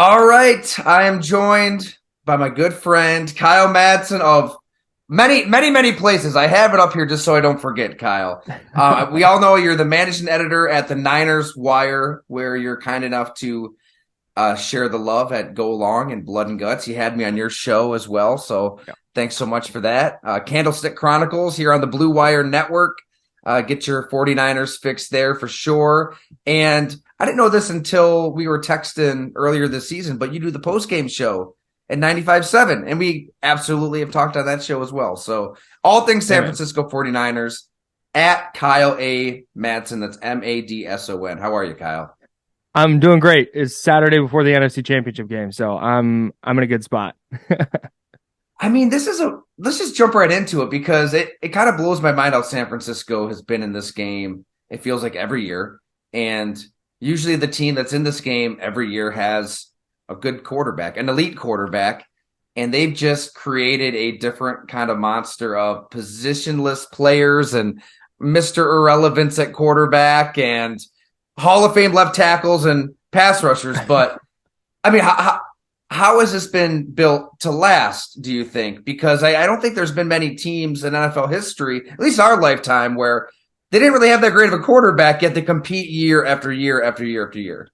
All right, I am joined by my good friend Kyle Madson of many places. I have it up here just so I don't forget, Kyle. We all know you're the managing editor at the Niners Wire, where you're kind enough to share the love at Go Long and Blood and Guts. You had me on your show as well, so thanks so much for that. Candlestick Chronicles here on the Blue Wire Network. Get your 49ers fix there for sure. And I didn't know this until we were texting earlier this season, but you do the post-game show at 95.7, and we absolutely have talked on that show as well. So all things San Francisco 49ers at Kyle A. Madson. That's Madson. How are you, Kyle? I'm doing great. It's Saturday before the NFC Championship game, so I'm in a good spot. I mean, let's just jump right into it because it kind of blows my mind how San Francisco has been in this game. It feels like every year. And usually the team that's in this game every year has a good quarterback, an elite quarterback. And they've just created a different kind of monster of positionless players and Mr. Irrelevance at quarterback and Hall of Fame left tackles and pass rushers. But I mean, how has this been built to last, do you think? Because I don't think there's been many teams in NFL history, at least our lifetime, where they didn't really have that great of a quarterback, yet they compete year after year after year after year.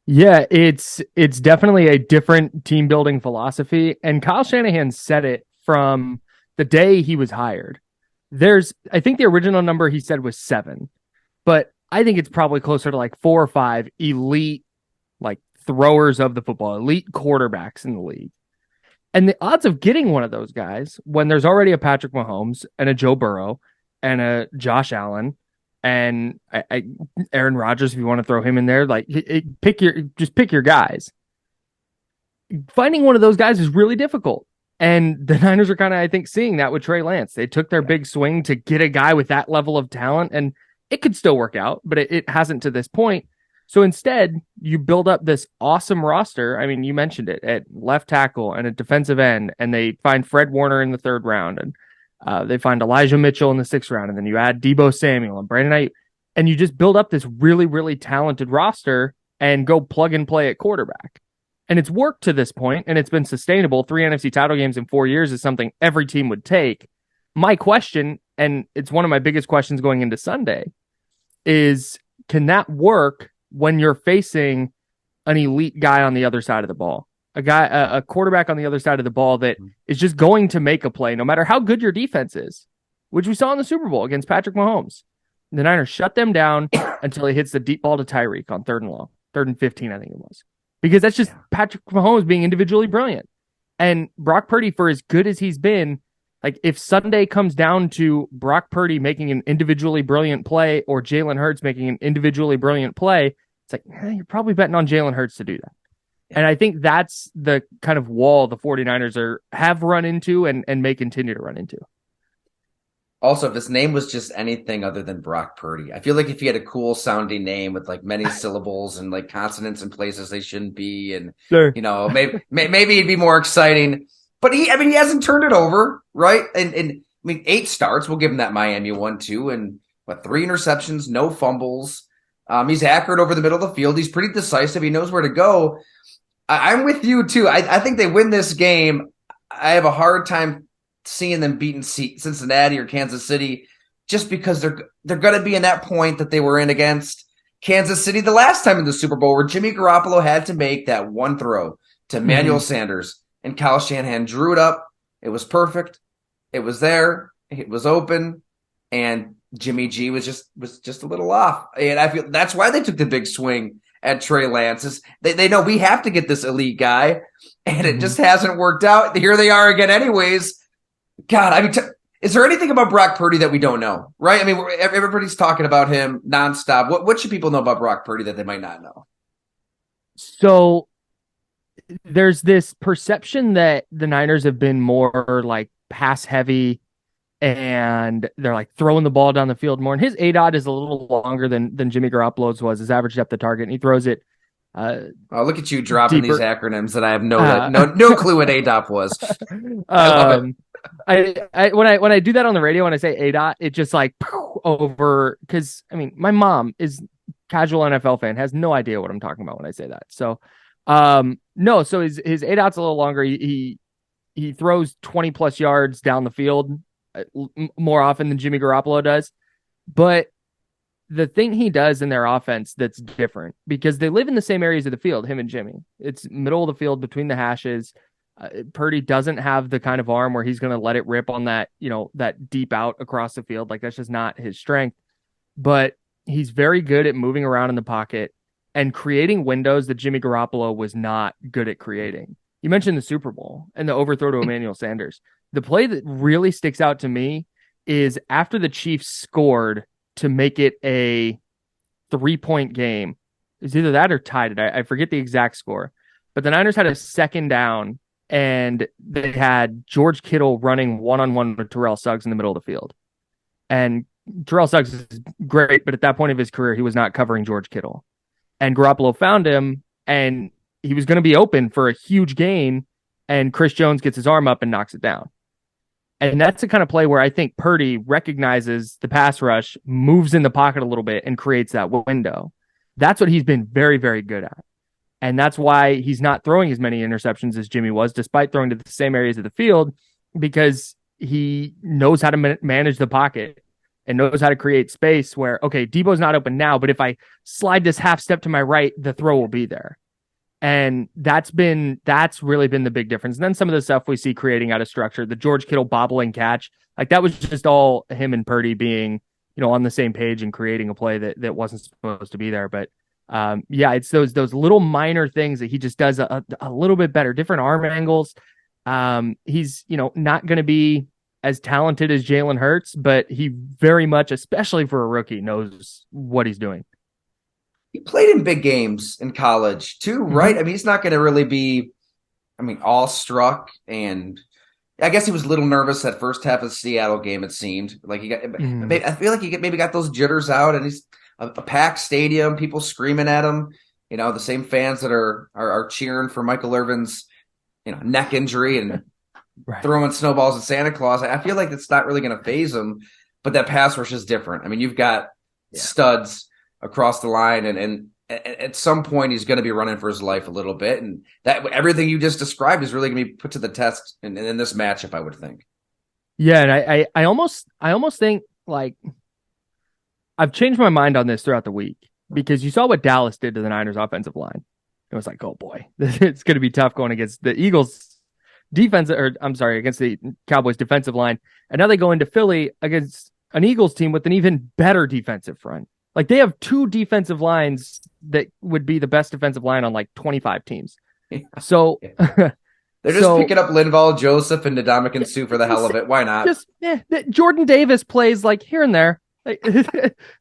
Yeah, it's definitely a different team building philosophy. And Kyle Shanahan said it from the day he was hired. I think the original number he said was 7, but I think it's probably closer to like 4 or 5 elite, like, throwers of the football, elite quarterbacks in the league. And the odds of getting one of those guys when there's already a Patrick Mahomes and a Joe Burrow and a Josh Allen and Aaron Rodgers, if you want to throw him in there, like pick your guys. Finding one of those guys is really difficult. And the Niners are kind of, I think, seeing that with Trey Lance. They took their big swing to get a guy with that level of talent, and it could still work out, but it hasn't to this point. So instead, you build up this awesome roster. I mean, you mentioned it at left tackle and at defensive end, and they find Fred Warner in the 3rd round, and they find Elijah Mitchell in the 6th round, and then you add Deebo Samuel and Brandon Ayuk, and you just build up this really, really talented roster and go plug and play at quarterback. And it's worked to this point, and it's been sustainable. 3 NFC title games in 4 years is something every team would take. My question, and it's one of my biggest questions going into Sunday, is can that work when you're facing an elite guy on the other side of the ball, a quarterback on the other side of the ball that is just going to make a play, no matter how good your defense is, which we saw in the Super Bowl against Patrick Mahomes. The Niners shut them down until he hits the deep ball to Tyreek on 3rd and long, 3rd and 15, I think it was, because that's just Patrick Mahomes being individually brilliant. And Brock Purdy, for as good as he's been, like, if Sunday comes down to Brock Purdy making an individually brilliant play or Jalen Hurts making an individually brilliant play, it's like, you're probably betting on Jalen Hurts to do that. And I think that's the kind of wall the 49ers have run into and may continue to run into. Also, if his name was just anything other than Brock Purdy, I feel like if he had a cool sounding name with like many syllables and like consonants in places they shouldn't be, and Sure. maybe he'd be more exciting. But he hasn't turned it over, right? And I mean, 8 starts. We'll give him that Miami one too, and 3 interceptions, no fumbles. He's accurate over the middle of the field. He's pretty decisive. He knows where to go. I'm with you too. I think they win this game. I have a hard time seeing them beating Cincinnati or Kansas City, just because they're going to be in that point that they were in against Kansas City the last time in the Super Bowl, where Jimmy Garoppolo had to make that one throw to Emmanuel Sanders. And Kyle Shanahan drew it up. It was perfect. It was there. It was open. And Jimmy G was just a little off. And I feel that's why they took the big swing at Trey Lance. They know we have to get this elite guy. And it just hasn't worked out. Here they are again anyways. God, I mean, is there anything about Brock Purdy that we don't know? Right? I mean, everybody's talking about him nonstop. What should people know about Brock Purdy that they might not know? So there's this perception that the Niners have been more like pass heavy and they're like throwing the ball down the field more. And his ADOT is a little longer than Jimmy Garoppolo's was, his average depth of target. And he throws it. Look at you dropping deeper. These acronyms that I have no clue what ADOT was. I love it. When I do that on the radio, when I say ADOT, it just like over, because I mean, my mom is casual NFL fan, has no idea what I'm talking about when I say that. So No, so his 8 outs a little longer. He throws 20 plus yards down the field more often than Jimmy Garoppolo does. But the thing he does in their offense that's different because they live in the same areas of the field, him and Jimmy. It's middle of the field between the hashes. Purdy doesn't have the kind of arm where he's going to let it rip on that, that deep out across the field. Like that's just not his strength. But he's very good at moving around in the pocket and creating windows that Jimmy Garoppolo was not good at creating. You mentioned the Super Bowl and the overthrow to Emmanuel Sanders. The play that really sticks out to me is after the Chiefs scored to make it a 3-point game. It was either that or tied it. I forget the exact score. But the Niners had a second down, and they had George Kittle running one-on-one with Terrell Suggs in the middle of the field. And Terrell Suggs is great, but at that point of his career, he was not covering George Kittle. And Garoppolo found him, and he was going to be open for a huge gain, and Chris Jones gets his arm up and knocks it down. And that's the kind of play where I think Purdy recognizes the pass rush, moves in the pocket a little bit, and creates that window. That's what he's been very, very good at. And that's why he's not throwing as many interceptions as Jimmy was, despite throwing to the same areas of the field, because he knows how to manage the pocket and knows how to create space where, okay, Debo's not open now, but if I slide this half step to my right, the throw will be there. And that's really been the big difference. And then some of the stuff we see creating out of structure, the George Kittle bobbling catch, like that was just all him and Purdy being, on the same page and creating a play that wasn't supposed to be there. But it's those little minor things that he just does a little bit better, different arm angles. He's, not going to be as talented as Jalen Hurts, but he very much, especially for a rookie, knows what he's doing. He played in big games in college too, right? I mean, he's not going to really be, awestruck. And I guess he was a little nervous that first half of the Seattle game, it seemed. Like I feel like he maybe got those jitters out, and he's a packed stadium, people screaming at him, the same fans that are cheering for Michael Irvin's, neck injury and throwing snowballs at Santa Claus. I feel like it's not really going to phase him, but that pass rush is different. I mean, you've got studs across the line, and at some point he's going to be running for his life a little bit, and that everything you just described is really going to be put to the test in this matchup, I would think. Yeah, and I almost think like I've changed my mind on this throughout the week because you saw what Dallas did to the Niners offensive line. It was like, oh boy, it's going to be tough going against the Eagles defense, against the Cowboys defensive line, and now they go into Philly against an Eagles team with an even better defensive front. Like they have two defensive lines that would be the best defensive line on like 25 teams. So they're just picking up Linval Joseph and Ndamukong Suh for the hell of it. Why not? Jordan Davis plays like here and there. Like, you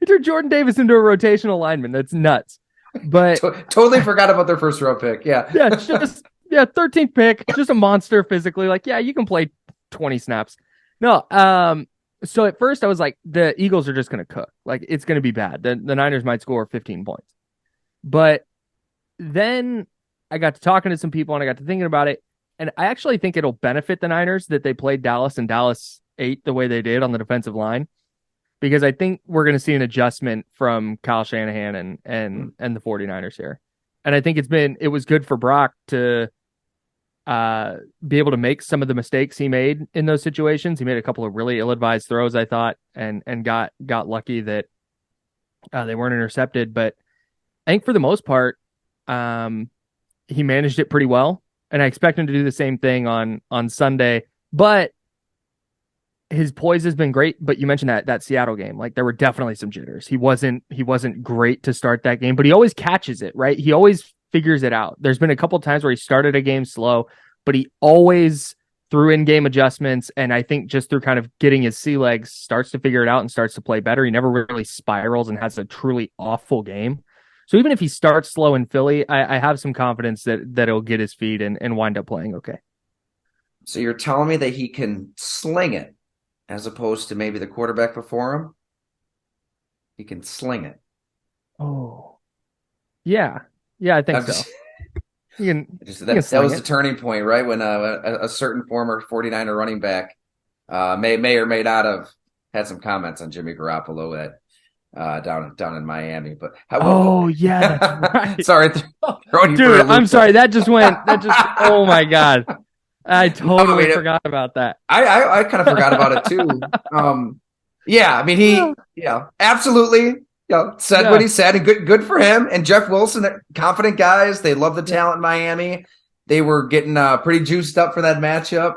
turn Jordan Davis into a rotational lineman. That's nuts. But totally forgot about their first round pick. Yeah. 13th pick, just a monster physically. Like, yeah, you can play 20 snaps. No, so at first I was like, the Eagles are just going to cook. Like, it's going to be bad. The Niners might score 15 points. But then I got to talking to some people and I got to thinking about it. And I actually think it'll benefit the Niners that they played Dallas and Dallas ate the way they did on the defensive line. Because I think we're going to see an adjustment from Kyle Shanahan and the 49ers here. And I think it was good for Brock to be able to make some of the mistakes he made in those situations. He made a couple of really ill-advised throws, I thought, and got lucky that they weren't intercepted. But I think for the most part, he managed it pretty well. And I expect him to do the same thing on Sunday. But his poise has been great. But you mentioned that Seattle game. Like there were definitely some jitters. He wasn't great to start that game, but he always catches it, right? He always figures it out. There's been a couple of times where he started a game slow, but he always through in-game adjustments, and I think just through kind of getting his sea legs, starts to figure it out and starts to play better. He never really spirals and has a truly awful game. So even if he starts slow in Philly, I have some confidence that he'll get his feet and wind up playing okay. So you're telling me that he can sling it as opposed to maybe the quarterback before him? He can sling it. Oh, yeah. Yeah, I think so. That was the turning point, right? When a certain former 49er running back may or may not have had some comments on Jimmy Garoppolo that down in Miami. But Oh yeah, that's right. sorry, throwing you for a Dude, loop I'm there. sorry. Oh my God. I No, I totally mean, forgot about that. I kind of forgot about it too. Yeah, I mean absolutely, said what Yeah. he said, and good for him. And Jeff Wilson, they're confident guys. They love the Yeah. talent in Miami. They were getting pretty juiced up for that matchup.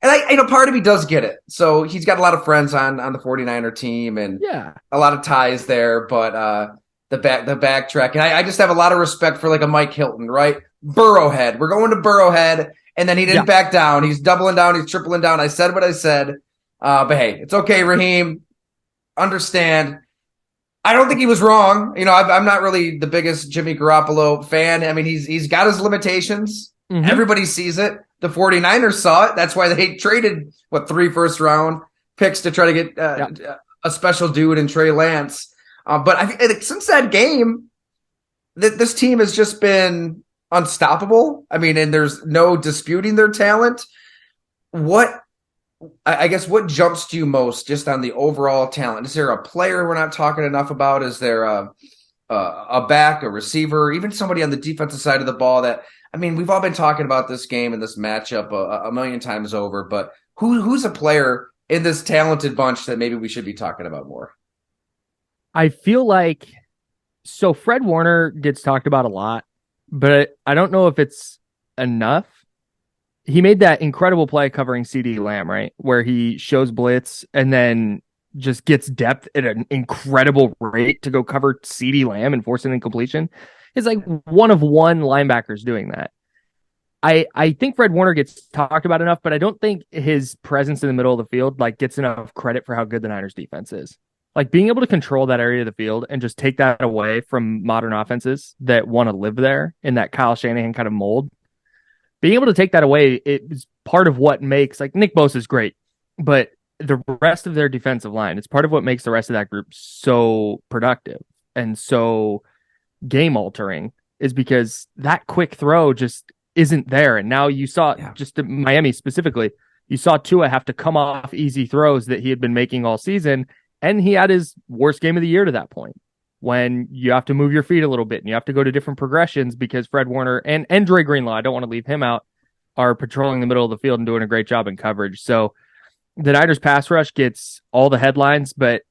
And part of me does get it. So he's got a lot of friends on the 49er team and Yeah. a lot of ties there. But the backtrack, and I just have a lot of respect for like a Mike Hilton, right? Burrowhead. We're going to Burrowhead. And then he didn't Yeah. back down. He's doubling down. He's tripling down. I said what I said. But hey, it's okay, Raheem. Understand. I don't think he was wrong. I'm not really the biggest Jimmy Garoppolo fan. I mean, he's got his limitations. Mm-hmm. Everybody sees it. The 49ers saw it. That's why they traded, 3 first-round picks to try to get a special dude in Trey Lance. But I think since that game, this team has just been unstoppable. I mean, and there's no disputing their talent. I guess what jumps to you most just on the overall talent? Is there a player we're not talking enough about? Is there a back, a receiver, even somebody on the defensive side of the ball that, I mean, we've all been talking about this game and this matchup a million times over, but who's a player in this talented bunch that maybe we should be talking about more? I feel like Fred Warner gets talked about a lot, but I don't know if it's enough. He made that incredible play covering CD Lamb, right? Where he shows blitz and then just gets depth at an incredible rate to go cover CD Lamb and force an incompletion. It's like one of one linebackers doing that. I think Fred Warner gets talked about enough, but I don't think his presence in the middle of the field gets enough credit for how good the Niners defense is. Like being able to control that area of the field and just take that away from modern offenses that want to live there in that Kyle Shanahan kind of mold. Being able to take that away, it's part of what makes Nick Bosa is great, but the rest of their defensive line, it's part of what makes the rest of that group so productive and so game altering is because that quick throw just isn't there. And now you saw just Miami specifically, you saw Tua have to come off easy throws that he had been making all season. And he had his worst game of the year to that point when you have to move your feet a little bit and you have to go to different progressions because Fred Warner and Dre Greenlaw, I don't want to leave him out, are patrolling the middle of the field and doing a great job in coverage. So the Niners pass rush gets all the headlines, but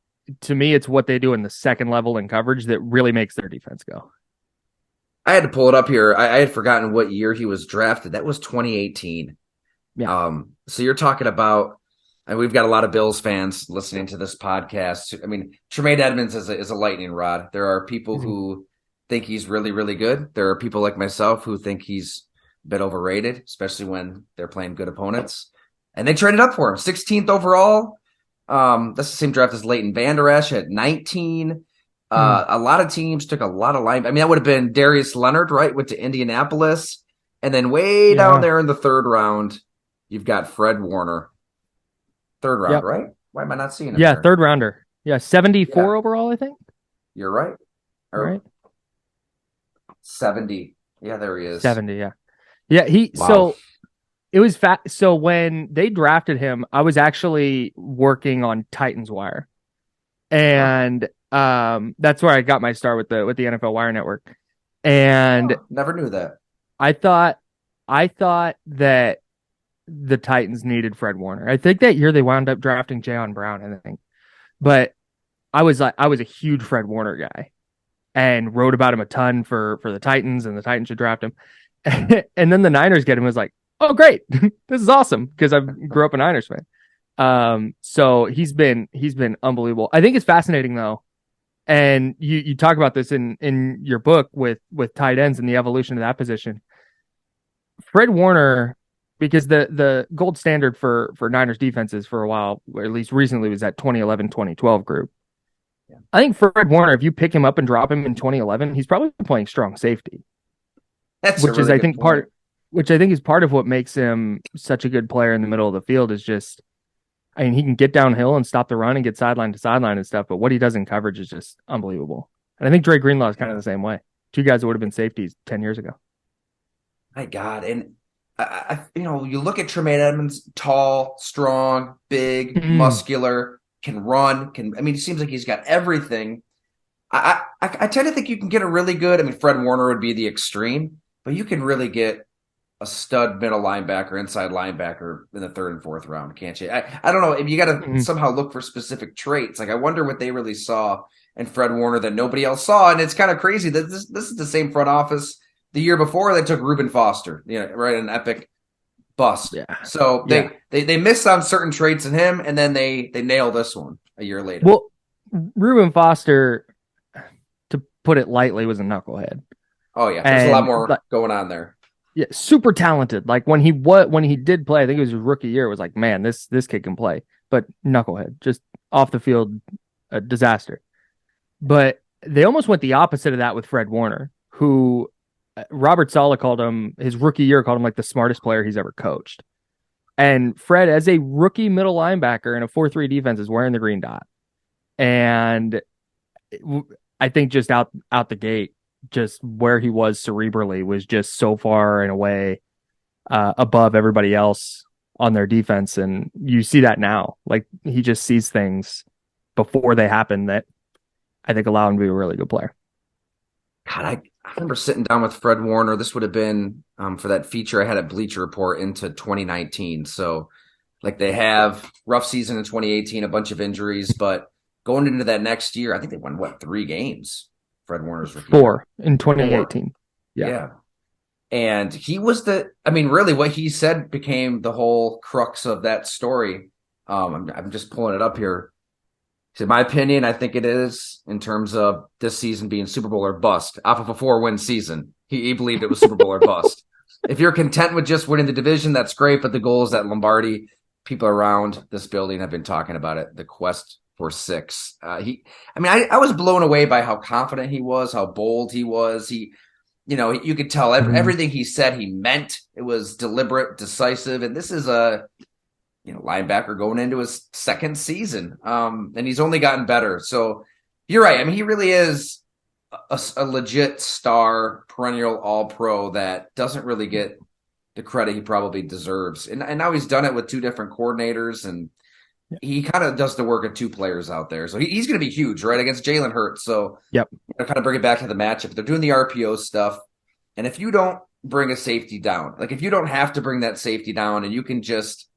to me, it's what they do in the second level in coverage that really makes their defense go. I had to pull it up here. I had forgotten what year he was drafted. That was 2018. Yeah. So you're talking about, and we've got a lot of Bills fans listening to this podcast. I mean, Tremaine Edmonds is a lightning rod. There are people who think he's really, really good. There are people like myself who think he's a bit overrated, especially when they're playing good opponents. And they traded up for him, 16th overall. That's the same draft as Leighton Vander Esch at 19. A lot of teams took a lot of line. I mean, that would have been Darius Leonard, right? Went to Indianapolis. And then way down there in the third round, you've got Fred Warner. Third round, right? Why am I not seeing him? Yeah, there? third rounder. Yeah, 74 overall, I think. You're right. All right. 70. Yeah, there he is. 70, yeah. Yeah, so it was so when they drafted him, I was actually working on Titans Wire. And that's where I got my start with the NFL Wire Network. And never knew that. I thought that the Titans needed Fred Warner. I think that year they wound up drafting Jayon Brown, I think. But I was a huge Fred Warner guy and wrote about him a ton for the Titans, and the Titans should draft him. And then the Niners get him. Was like, oh great, this is awesome because I grew up a Niners fan. So he's been unbelievable. I think it's fascinating though, and you talk about this in your book with tight ends and the evolution of that position. Fred Warner, because the gold standard for Niners defenses for a while, or at least recently, was that 2011-2012 group. Yeah. I think Fred Warner, if you pick him up and drop him in 2011, he's probably playing strong safety. Which is part of what makes him such a good player in the middle of the field is just, I mean, he can get downhill and stop the run and get sideline to sideline and stuff, but what he does in coverage is just unbelievable. And I think Dre Greenlaw is kind of the same way. Two guys that would have been safeties 10 years ago. My God. And you look at Tremaine Edmonds, tall, strong, big, muscular, can run, it seems like he's got everything. I tend to think you can get a really good. I mean, Fred Warner would be the extreme, but you can really get a stud middle linebacker, inside linebacker in the third and fourth round, can't you? I don't know. If you got to Mhm. somehow look for specific traits. Like I wonder what they really saw in Fred Warner that nobody else saw, and it's kind of crazy that this is the same front office the year before they took Reuben Foster, right, an epic bust. Yeah. So Yeah. they missed on certain traits in him, and then they nail this one a year later. Well, Reuben Foster, to put it lightly, was a knucklehead. Oh yeah, there's a lot And more going on there. yeah, super talented. Like when he did play, I think it was his rookie year. It was like, man, this kid can play, but knucklehead, just off the field, a disaster. But they almost went the opposite of that with Fred Warner, who Robert Saleh called him his rookie year, called him like the smartest player he's ever coached. And Fred, as a rookie middle linebacker in a 4-3 defense, is wearing the green dot. And I think just out the gate, just where he was cerebrally was just so far and away above everybody else on their defense. And you see that now. Like he just sees things before they happen that I think allow him to be a really good player. God, I remember sitting down with Fred Warner. This would have been for that feature I had at Bleacher Report into 2019. So, like, they have rough season in 2018, a bunch of injuries, but going into that next year, I think they won, what, 3 games? Fred Warner's rookie year. 4 in 2018. Yeah. And he was I mean, really, what he said became the whole crux of that story. I'm just pulling it up here. In my opinion, I think it is in terms of this season being Super Bowl or bust. Off of a 4-win season, he believed it was Super Bowl or bust. If you're content with just winning the division, that's great. But the goal is that Lombardi, people around this building have been talking about it. The quest for 6. I was blown away by how confident he was, how bold he was. You could tell everything he said he meant. It was deliberate, decisive, and this is a linebacker going into his second season. And he's only gotten better. So you're right. I mean, he really is a legit star, perennial all-pro that doesn't really get the credit he probably deserves. And now he's done it with 2 different coordinators, and he kind of does the work of 2 players out there. So he's going to be huge, right, against Jalen Hurts. So Yep. Kind of bring it back to the matchup. They're doing the RPO stuff. And if you don't bring a safety down, like if you don't have to bring that safety down and you can just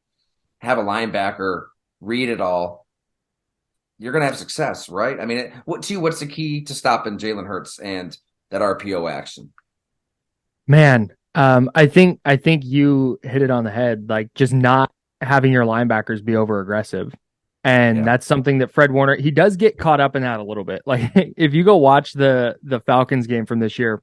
have a linebacker read it all, you're going to have success, right? I mean, what's the key to stopping Jalen Hurts and that RPO action? Man, I think you hit it on the head. Like just not having your linebackers be over aggressive. And that's something that Fred Warner, he does get caught up in that a little bit. Like if you go watch the Falcons game from this year,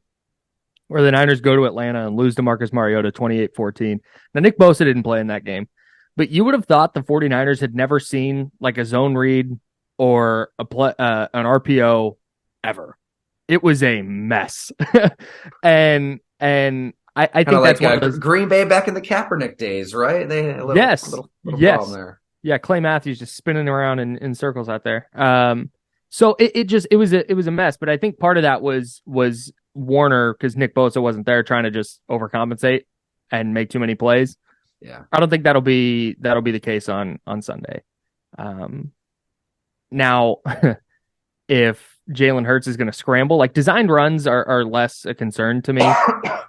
where the Niners go to Atlanta and lose to Marcus Mariota 28-14. Now, Nick Bosa didn't play in that game, but you would have thought the 49ers had never seen like a zone read or an RPO ever. It was a mess. and I think that's like Green Bay back in the Kaepernick days, right? They had a little problem there. Yeah, Clay Matthews just spinning around in circles out there. So it was a mess, but I think part of that was Warner, because Nick Bosa wasn't there, trying to just overcompensate and make too many plays. Yeah, I don't think that'll be the case on Sunday. Now, if Jalen Hurts is going to scramble, like designed runs are less a concern to me.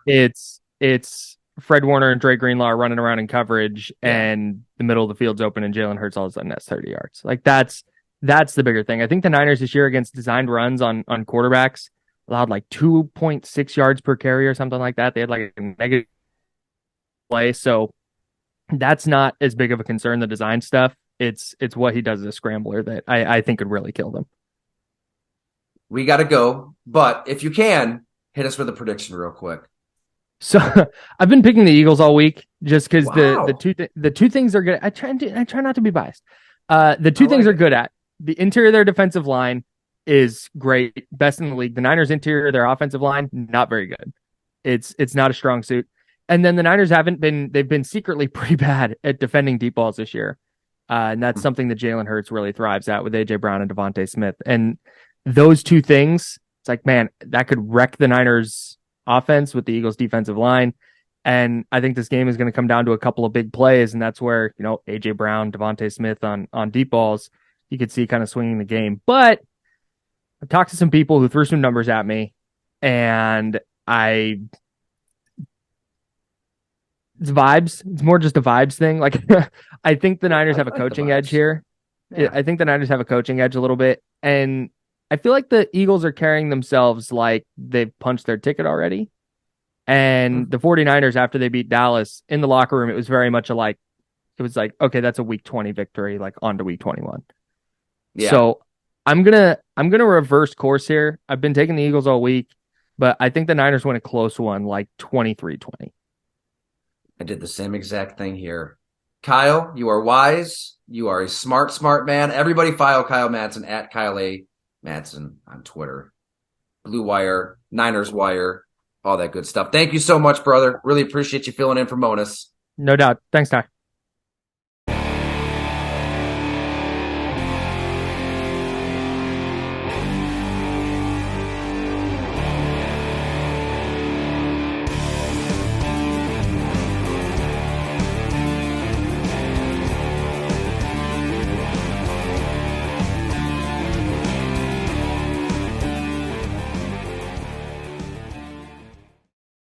It's Fred Warner and Dre Greenlaw are running around in coverage, and the middle of the field's open, and Jalen Hurts all of a sudden has 30 yards. Like that's the bigger thing. I think the Niners this year against designed runs on quarterbacks allowed like 2.6 yards per carry or something like that. They had like a negative play. So that's not as big of a concern, the design stuff. It's what he does as a scrambler that I think could really kill them. We got to go. But if you can, hit us with a prediction real quick. So I've been picking the Eagles all week just because Wow. the two things are good. I try not to be biased. The two things are good at. The interior of their defensive line is great, best in the league. The Niners interior, their offensive line, not very good. It's not a strong suit. And then the Niners they've been secretly pretty bad at defending deep balls this year. And that's something that Jalen Hurts really thrives at with AJ Brown and Devontae Smith. And those two things, it's like, man, that could wreck the Niners offense with the Eagles defensive line. And I think this game is going to come down to a couple of big plays. And that's where, AJ Brown, Devontae Smith on deep balls, you could see kind of swinging the game. But I talked to some people who threw some numbers at me, and it's vibes. It's more just a vibes thing. Like, I think the Niners have a like the coaching edge vibes. here. Yeah. I think the Niners have a coaching edge a little bit, and I feel like the Eagles are carrying themselves like they've punched their ticket already. And the 49ers, after they beat Dallas in the locker room, it was very much it was like, okay, that's a week 20 victory, like on to week 21. Yeah. So I'm gonna reverse course here. I've been taking the Eagles all week, but I think the Niners win a close one, like 23-20. I did the same exact thing here. Kyle, you are wise. You are a smart, smart man. Everybody follow Kyle Madson at Kyle A. Madson on Twitter. Blue Wire, Niners Wire, all that good stuff. Thank you so much, brother. Really appreciate you filling in for Monas. No doubt. Thanks, Ty.